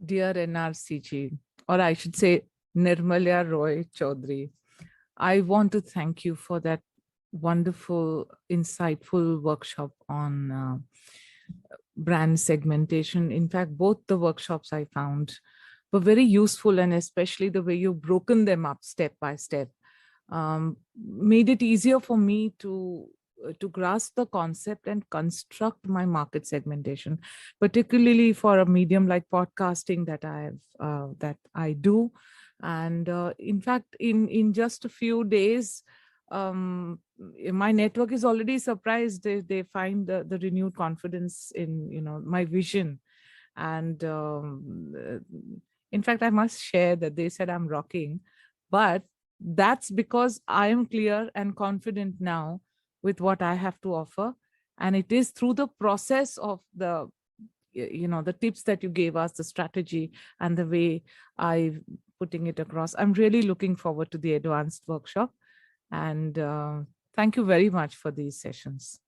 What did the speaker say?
Dear NRCG, or I should say Nirmallya Roy Chowdhury, I want to thank you for that wonderful, insightful workshop on brand segmentation. In fact, both the workshops I found were very useful, and especially the way you've broken them up step by step made it easier for me to grasp the concept and construct my market segmentation, particularly for a medium like podcasting that I do. And in fact, in just a few days, my network is already surprised. They find the renewed confidence in my vision. And in fact, I must share that they said I'm rocking, but that's because I am clear and confident now with what I have to offer. And it is through the process of the tips that you gave us, the strategy and the way I putting it across. I'm really looking forward to the advanced workshop. And thank you very much for these sessions.